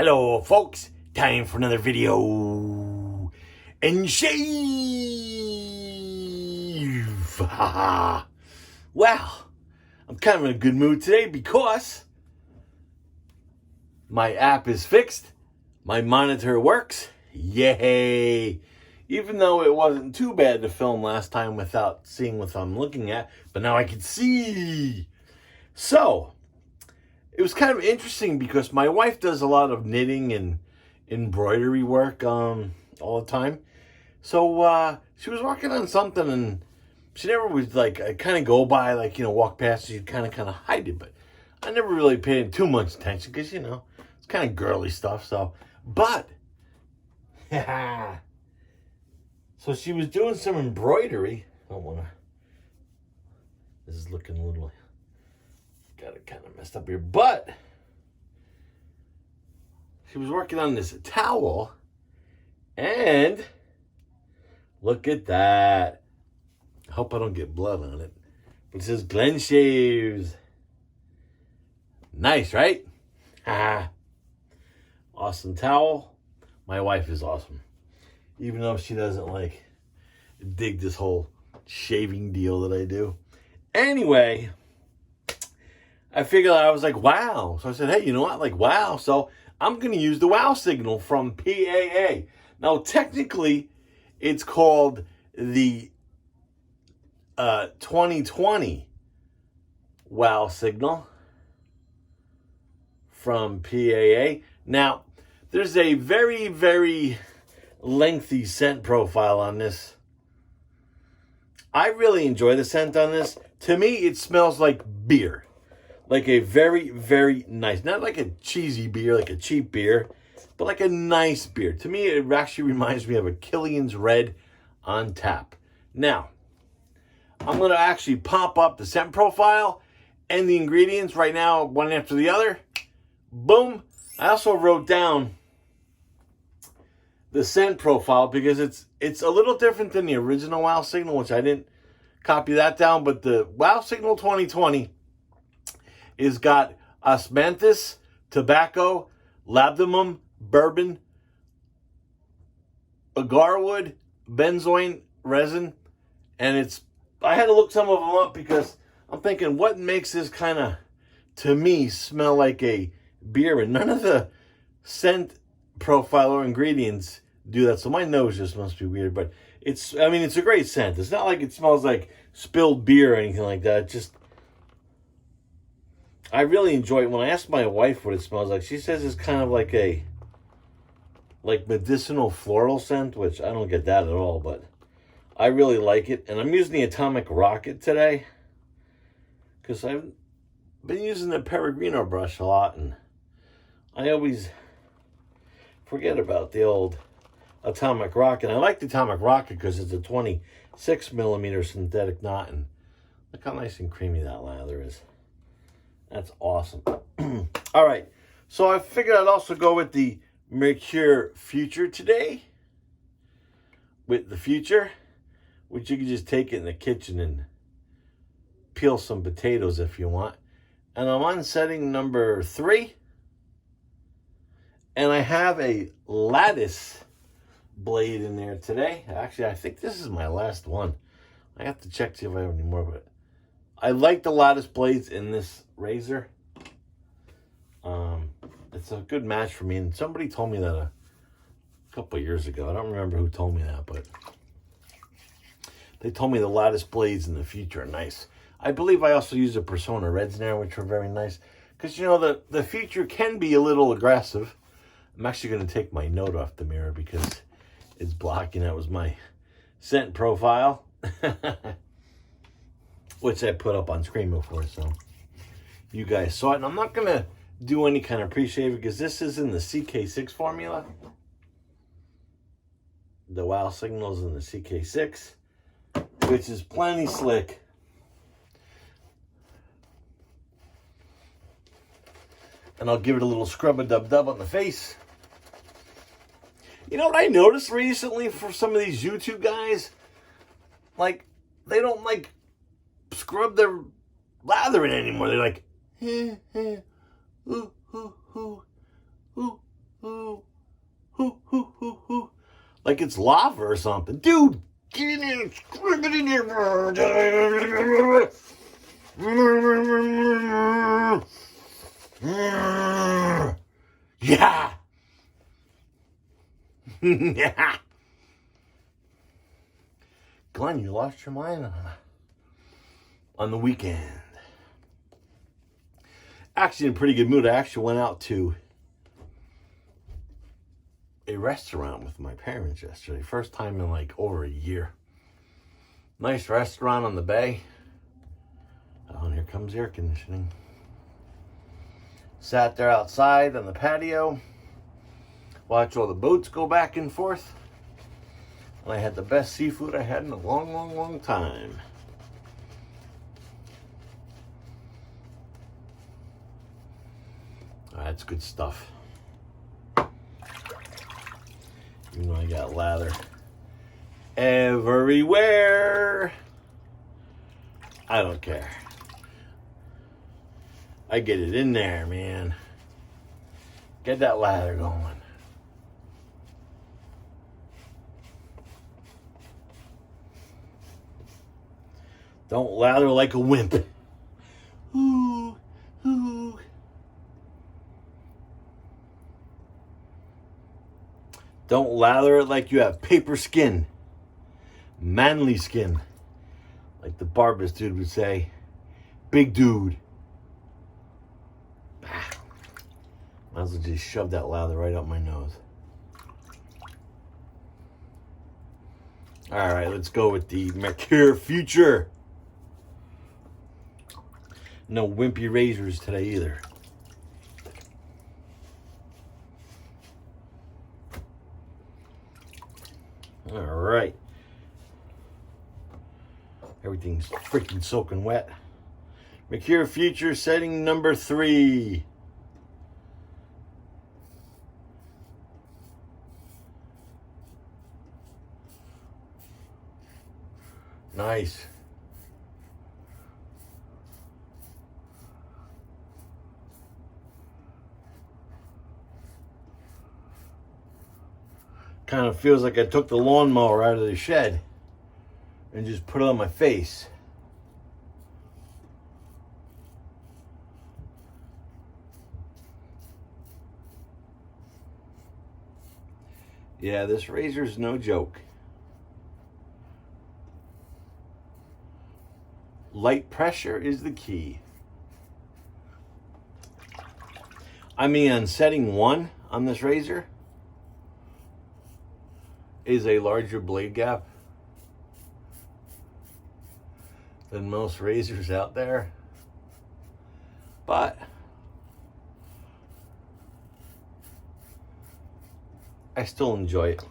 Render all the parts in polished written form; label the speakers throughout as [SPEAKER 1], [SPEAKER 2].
[SPEAKER 1] Hello, folks. Time for another video. And shave. Well, I'm kind of in a good mood today because my app is fixed. My monitor works. Yay. Even though it wasn't too bad to film last time without seeing what I'm looking at. But now I can see. So, it was kind of interesting because my wife does a lot of knitting and embroidery work all the time. So she was working on something and she never was like, I kind of go by, like, walk past, she'd kind of hide it. But I never really paid too much attention because, it's kind of girly stuff. So, but, so she was doing some embroidery. I don't want to, this is looking a little, got it kind of messed up here. But she was working on this towel. And look at that. I hope I don't get blood on it. But it says Glenn Shaves. Nice, right? Awesome towel. My wife is awesome. Even though she doesn't dig this whole shaving deal that I do. Anyway, I figured I was like, wow. So I said, hey, you know what? Wow. So I'm going to use the wow signal from PAA. Now, technically, it's called the 2020 wow signal from PAA. Now, there's a very, very lengthy scent profile on this. I really enjoy the scent on this. To me, it smells like beer. Like a very, very nice, not like a cheesy beer, like a cheap beer, but like a nice beer. To me, it actually reminds me of a Killian's Red on tap. Now, I'm going to actually pop up the scent profile and the ingredients right now, one after the other. Boom. I also wrote down the scent profile because it's a little different than the original Wow Signal, which I didn't copy that down. But the Wow Signal 2020 is got osmanthus, tobacco, labdanum, bourbon, agarwood, benzoin resin, and I had to look some of them up because I'm thinking, what makes this kind of, to me, smell like a beer? And none of the scent profile or ingredients do that, so my nose just must be weird. But it's a great scent. It's not like it smells like spilled beer or anything like that. I really enjoy it. When I asked my wife what it smells like, she says it's kind of like a medicinal floral scent, which I don't get that at all, but I really like it. And I'm using the Atomic Rocket today because I've been using the Peregrino brush a lot, and I always forget about the old Atomic Rocket. I like the Atomic Rocket because it's a 26 millimeter synthetic knot, and look how nice and creamy that lather is. That's awesome. All right. So I figured I'd also go with the Merkur Futur today. With the Futur, which you can just take it in the kitchen and peel some potatoes if you want. And I'm on setting number 3. And I have a lattice blade in there today. Actually, I think this is my last one. I have to check to see if I have any more, but I like the lattice blades in this razor. It's a good match for me. And somebody told me that a couple of years ago. I don't remember who told me that, but they told me the lattice blades in the Futur are nice. I believe I also use the Persona Reds in there, which are very nice. Because, the Futur can be a little aggressive. I'm actually going to take my note off the mirror because it's blocking. That was my scent profile, which I put up on screen before, so you guys saw it. And I'm not going to do any kind of pre-shave because this is in the CK6 formula. The Wow Signal's in the CK6, which is plenty slick. And I'll give it a little scrub-a-dub-dub on the face. You know what I noticed recently for some of these YouTube guys? They don't, scrub their lathering anymore. They're like, ooh, ooh, ooh, ooh, Ooh, hoo, hoo, hoo, hoo. Like it's lava or something. Dude, get in there. Get in there. Yeah. Yeah. Glenn, you lost your mind on the weekend. Actually in a pretty good mood. I actually went out to a restaurant with my parents yesterday. First time in like over a year. Nice restaurant on the bay. Oh, and here comes air conditioning. Sat there outside on the patio. Watched all the boats go back and forth. And I had the best seafood I had in a long, long, long time. That's good stuff. Even though I got lather everywhere. I don't care. I get it in there, man. Get that lather going. Don't lather like a wimp. Ooh, ooh. Don't lather it like you have paper skin. Manly skin. Like the barber's dude would say. Big dude. Might as well just shove that lather right up my nose. Alright, let's go with the Merkur Futur. No wimpy razors today either. All right. Everything's freaking soaking wet. Merkur Futur setting number 3. Nice. Kind of feels like I took the lawnmower out of the shed and just put it on my face. Yeah, this razor's no joke. Light pressure is the key. I mean, on setting 1 on this razor is a larger blade gap than most razors out there. But I still enjoy it.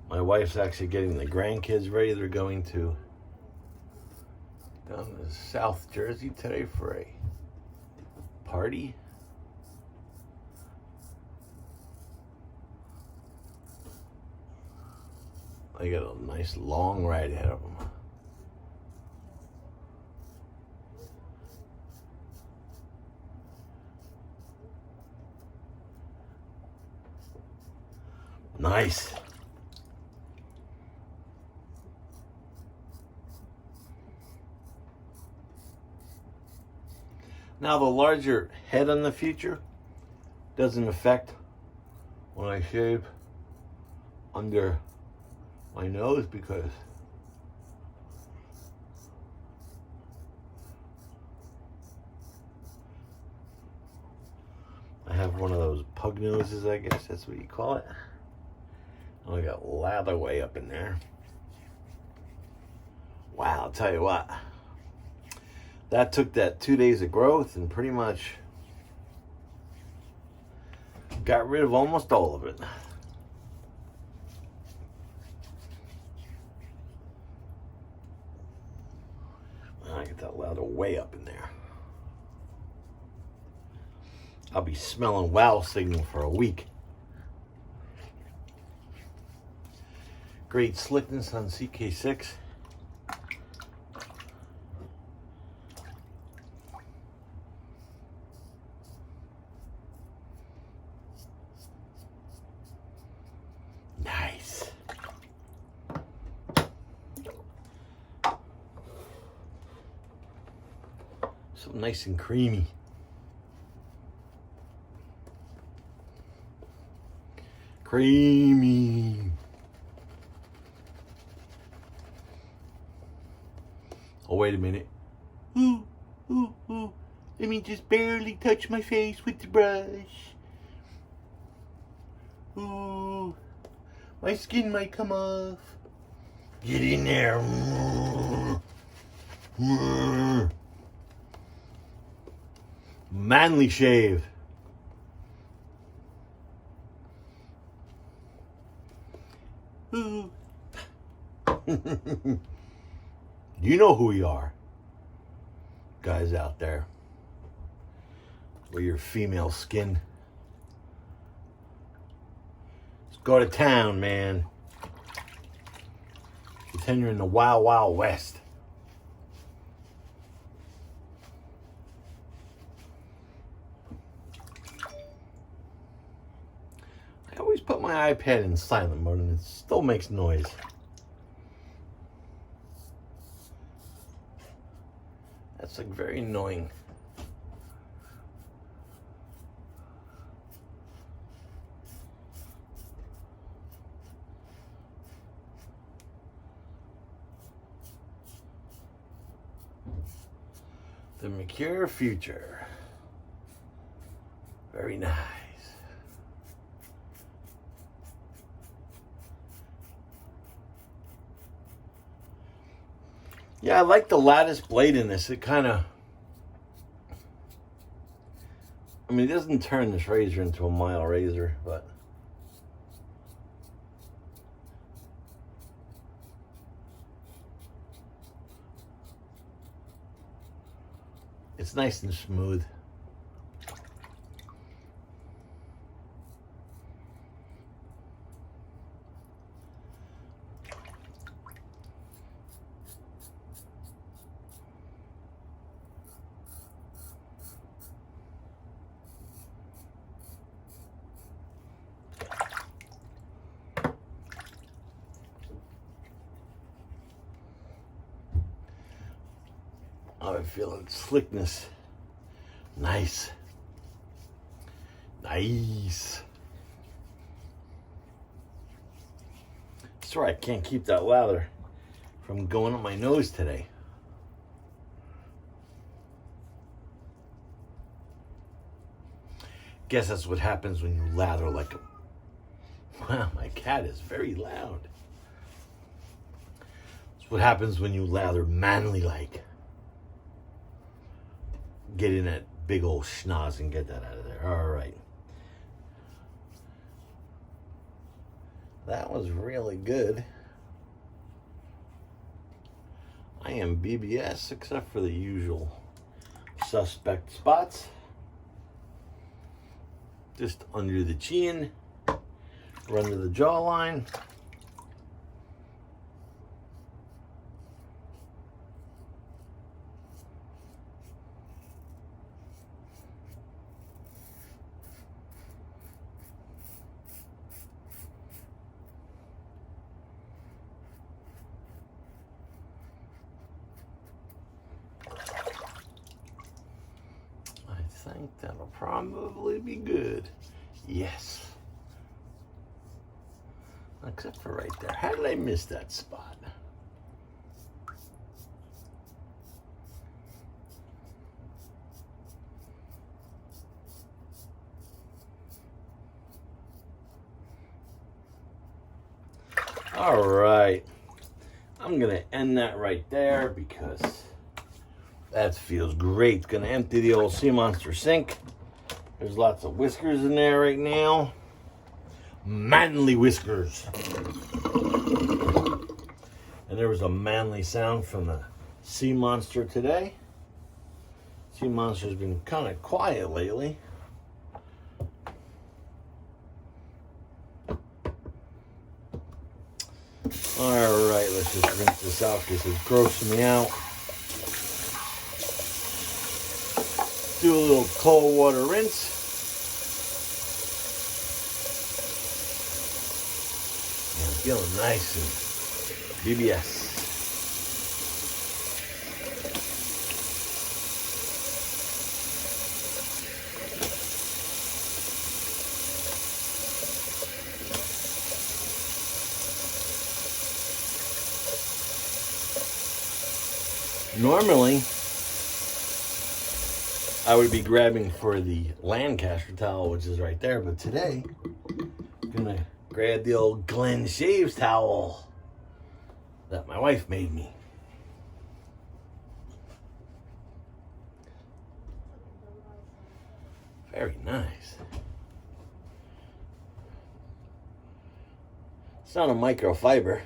[SPEAKER 1] My wife's actually getting the grandkids ready. They're going to down to South Jersey today for a party. They got a nice long ride ahead of them. Nice. Now the larger head on the Futur doesn't affect when I shave under my nose because I have one of those pug noses, I guess that's what you call it. And I got lather way up in there. Wow, I'll tell you what. That took that 2 days of growth and pretty much got rid of almost all of it. I get that lather way up in there. I'll be smelling wow signal for a week. Great slickness on CK6. Nice. So nice and creamy. Creamy. Oh, wait a minute. Ooh, ooh, ooh. Let me just barely touch my face with the brush. Ooh, my skin might come off. Get in there. Manly shave. Ooh. You know who we are, guys out there, with your female skin. Let's go to town, man. Pretend you're in the Wild Wild West. I always put my iPad in silent mode and it still makes noise. That's like very annoying. The Merkur Futur. Very nice. Yeah, I like the lattice blade in this. It kind of, I mean, it doesn't turn this razor into a mile razor, but it's nice and smooth. I'm feeling slickness. Nice. Nice. Sorry, I can't keep that lather from going up my nose today. Guess that's what happens when you lather like a... Wow, my cat is very loud. That's what happens when you lather manly like. Get in that big old schnoz and get that out of there. All right. That was really good. I am BBS except for the usual suspect spots. Just under the chin, or under the jawline. I think that'll probably be good. Yes. Except for right there. How did I miss that spot? All right. I'm going to end that right there because that feels great. Going to empty the old Sea Monster sink. There's lots of whiskers in there right now. Manly whiskers. And there was a manly sound from the Sea Monster today. Sea Monster's been kind of quiet lately. let's just rinse this out because it's grossing me out. Do a little cold water rinse. And I'm feeling nice and BBS. Normally, I would be grabbing for the Lancaster towel, which is right there, but today, I'm gonna grab the old Glen Shaves towel that my wife made me. Very nice. It's not a microfiber.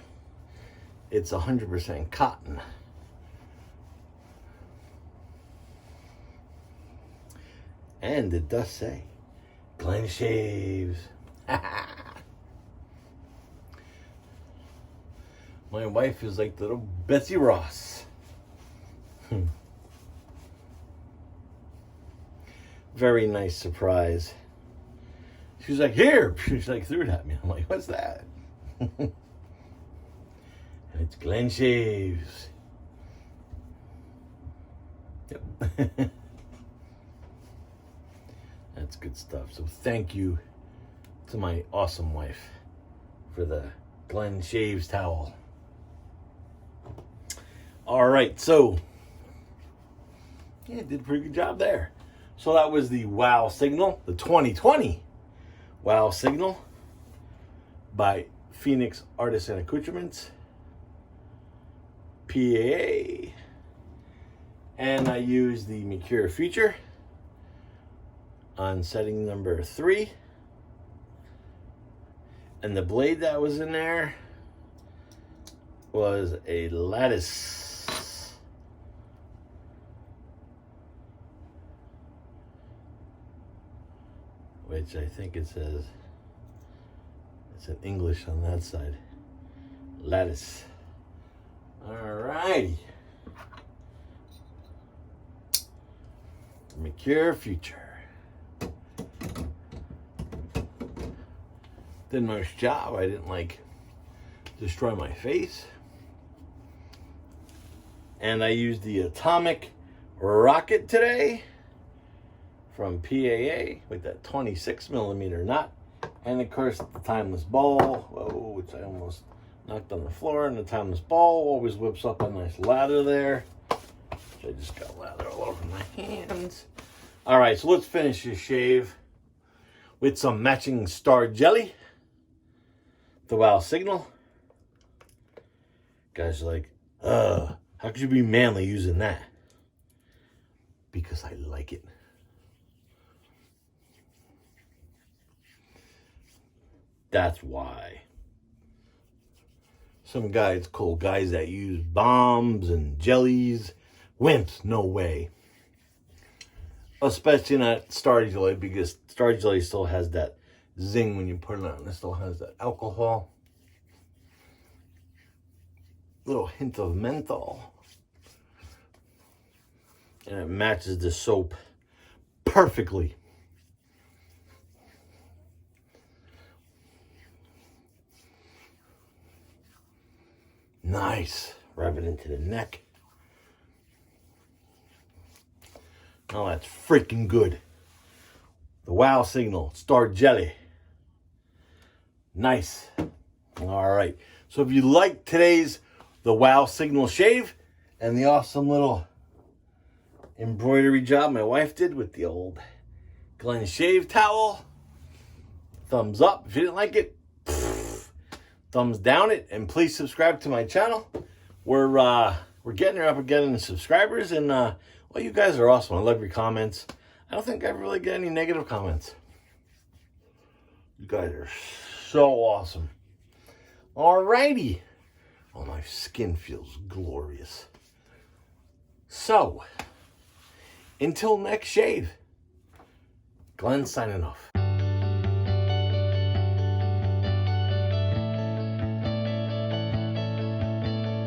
[SPEAKER 1] It's 100% cotton. And it does say, Glen Shaves. My wife is like little Betsy Ross. Very nice surprise. She was like, here. She's like, threw it at me. I'm like, what's that? And it's Glen Shaves. Yep. That's good stuff. So thank you to my awesome wife for the Glen Shaves towel. All right, so yeah, did a pretty good job there. So that was the Wow Signal, the 2020 Wow Signal by Phoenix Artisan Accoutrements, PAA, and I used the Merkur Futur on setting number 3, and the blade that was in there was a lattice, which I think it says, it's in English on that side, lattice. Alrighty, Merkur Futur. Did a nice job. I didn't destroy my face. And I used the Atomic Rocket today from PAA with that 26mm knot. And of course the timeless ball, whoa, which I almost knocked on the floor. And the timeless ball always whips up a nice lather there. Which I just got lather all over my hands. All right, so let's finish this shave with some matching Star Jelly. The Wow Signal. Guys are like, how could you be manly using that? Because I like it. That's why. Some guys call guys that use bombs and jellies wimps. No way. Especially not Star Jelly, because Star Jelly still has that zing when you put it on. It still has that alcohol. Little hint of menthol. And it matches the soap perfectly. Nice. Rub it into the neck. Oh, that's freaking good. The Wow Signal Star Jelly. Nice. All right. So if you like today's the Wow Signal shave and the awesome little embroidery job my wife did with the old Glen Shave towel, thumbs up. If you didn't like it, thumbs down it, and please subscribe to my channel. We're getting her up again in subscribers, and well, you guys are awesome. I love your comments. I don't think I really get any negative comments. You guys are so awesome. Alrighty. Oh, my skin feels glorious. So, until next shave, Glenn signing off.